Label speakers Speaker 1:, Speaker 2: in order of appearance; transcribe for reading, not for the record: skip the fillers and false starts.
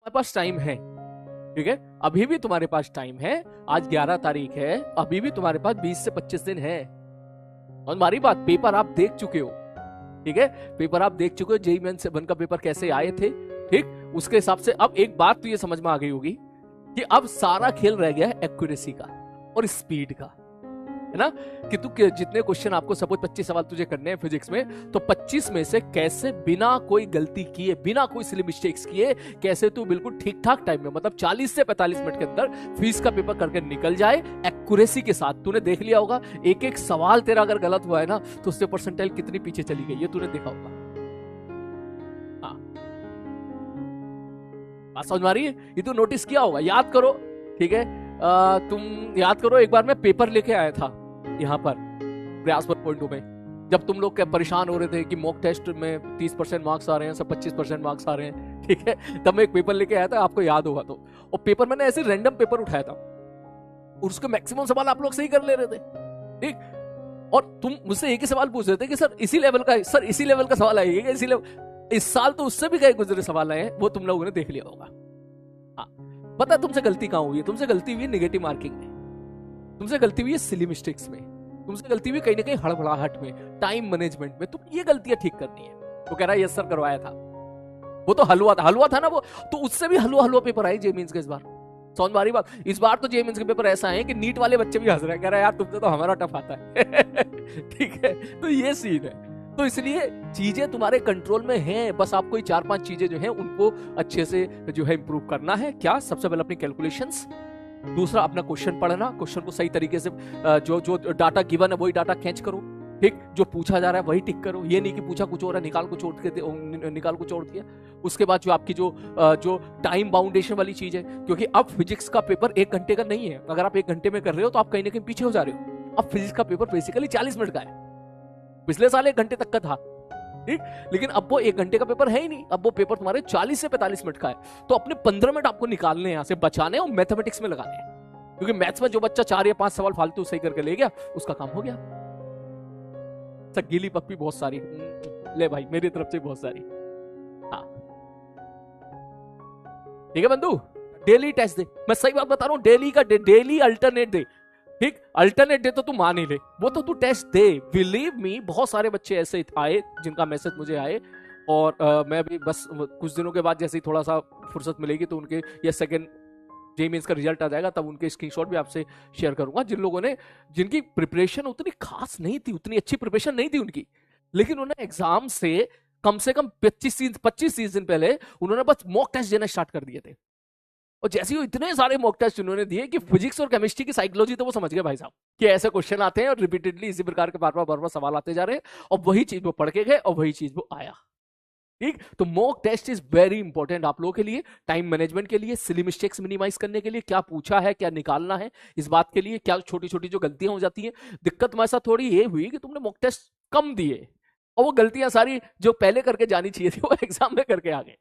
Speaker 1: तुम्हारे पास टाइम है, ठीक है, अभी भी तुम्हारे पास टाइम है। आज 11 तारीख है, अभी भी तुम्हारे पास 20 से 25 दिन है। और हमारी बात, पेपर आप देख चुके हो, ठीक है, पेपर आप देख चुके हो, जेईई मेंस 7 का पेपर कैसे आए थे, ठीक, उसके हिसाब से अब एक बात तो ये समझ में आ गई होगी कि अब सारा खेल रह गया है एक्यूरेसी का और स्पीड का, है ना, कि तू जितने क्वेश्चन आपको सपोज 25 सवाल तुझे करने हैं फिजिक्स में, तो 25 में से कैसे बिना कोई गलती किए, बिना कोई सिली मिस्टेक्स किए, कैसे तू बिल्कुल ठीक ठाक टाइम में, मतलब 40 से 45 मिनट के अंदर फिजिक्स का पेपर करके निकल जाए एक्यूरेसी के साथ। तूने देख लिया होगा एक एक सवाल तेरा अगर गलत हुआ है ना, तो उससे परसेंटाइल कितनी पीछे चली गई, ये तूने देखा होगा। हाँ, बात समझ में आ रही है? ये तो नोटिस किया होगा, याद करो, ठीक है, तुम याद करो, एक बार मैं पेपर लेके आया था यहाँ पर प्रयासवर पॉइंट में, जब तुम लोग परेशान हो रहे थे कि मॉक टेस्ट में 30% मार्क्स आ रहे हैं, सब 25% मार्क्स आ रहे हैं, ठीक है, तब मैं एक पेपर लेके आया था, आपको याद होगा तो। और पेपर मैंने ऐसे रैंडम पेपर उठाया था और उसके मैक्सिमम सवाल आप लोग सही कर ले रहे थे, ठीक, और तुम मुझसे एक ही सवाल पूछ रहे थे कि सर इसी लेवल का, सर इसी लेवल का सवाल आएगा, इसी लेवल। इस साल तो उससे भी कई गुजरे सवाल आए हैं, वो तुम लोगों ने देख लिया होगा। पता है तुमसे गलती कहां हुई है? तुमसे गलती हुई है नेगेटिव मार्किंग में, तुमसे गलती हुई है सिली मिस्टेक्स में, तुमसे गलती हुई कहीं ना कहीं हड़बड़ाहट में, टाइम मैनेजमेंट में। तुम ये गलतियां ठीक करनी है। वो कह रहा है यस सर करवाया था, वो तो हलवा था ना वो, तो उससे भी हलवा पेपर आए जेईई मेंस के इस बार। समझ में आ रही बात? इस बार तो जेईई मेंस के पेपर ऐसा है कि नीट वाले बच्चे भी हंस रहे हैं, कह रहे हैं यार तुमसे तो हमारा टफ आता है। ठीक है, तो ये सीन है। तो इसलिए चीजें तुम्हारे कंट्रोल में हैं, बस आपको ये 4-5 चीजें जो हैं उनको अच्छे से जो है इंप्रूव करना है। क्या? सबसे पहले अपनी कैलकुलेशंस, दूसरा अपना क्वेश्चन पढ़ना, क्वेश्चन को सही तरीके से जो डाटा गिवन है वही डाटा कैच करो, ठीक, जो पूछा जा रहा है वही टिक करो, ये नहीं कि पूछा कुछ और है निकाल कुछ और दिया। उसके बाद जो आपकी जो टाइम बाउंडेशन वाली चीज है, क्योंकि अब फिजिक्स का पेपर 1 घंटे का नहीं है। अगर आप 1 घंटे में कर रहे हो तो आप कहीं ना कहीं पीछे हो जा रहे हो। अब फिजिक्स का पेपर बेसिकली 40 मिनट का है, पिछले साल 1 घंटे तक का था, ठीक, लेकिन अब वो 1 घंटे का पेपर है ही नहीं, अब वो पेपर तुम्हारे 40 से 45 मिनट का है। तो अपने 15 मिनट आपको निकालने हैं यहां से, बचाने और मैथमेटिक्स में लगाने हैं, क्योंकि मैथ्स में जो बच्चा 4 या 5 सवाल फालतू सही करके ले गया उसका काम हो गया। गीली पप्पी बहुत सारी ले भाई, मेरी तरफ से बहुत सारी। हाँ ठीक है बंधु, डेली टेस्ट दे, मैं सही बात बता रहा हूं, डेली का डेली अल्टरनेट दे, ठीक, अल्टरनेट दे तो तू मान ही ले, वो तो तू टेस्ट दे। बिलीव मी, बहुत सारे बच्चे ऐसे आए जिनका मैसेज मुझे आए, और मैं भी बस कुछ दिनों के बाद जैसे ही थोड़ा सा फुर्सत मिलेगी तो उनके या सेकंड जेईई मेंस का रिजल्ट आ जाएगा तब उनके स्क्रीनशॉट भी आपसे शेयर करूंगा, जिन लोगों ने, जिनकी प्रिपरेशन उतनी खास नहीं थी, उतनी अच्छी प्रिपरेशन नहीं थी उनकी, लेकिन उन्हें एग्जाम से कम 25-30 दिन पहले उन्होंने बस मॉक टेस्ट देना स्टार्ट कर दिए थे। और जैसे ही इतने सारे मॉक टेस्ट उन्होंने दिए कि फिजिक्स और केमिस्ट्री की साइकोलॉजी तो वो समझ गए भाई साहब, कि ऐसे क्वेश्चन आते हैं और रिपीटेडली इसी प्रकार के बार बार सवाल आते जा रहे हैं, और वही चीज वो पढ़ के गए और वही चीज वो आया। ठीक, तो mock test is very important आप लोगों के लिए, टाइम मैनेजमेंट के लिए, सिली मिस्टेक्स मिनिमाइज करने के लिए, क्या पूछा है क्या निकालना है इस बात के लिए, क्या छोटी छोटी जो गलतियां हो जाती हैं। दिक्कत तुम्हारे साथ थोड़ी ये हुई कि तुमने मॉक टेस्ट कम दिए और वो गलतियां सारी जो पहले करके जानी चाहिए थी वो एग्जाम में करके आ गए।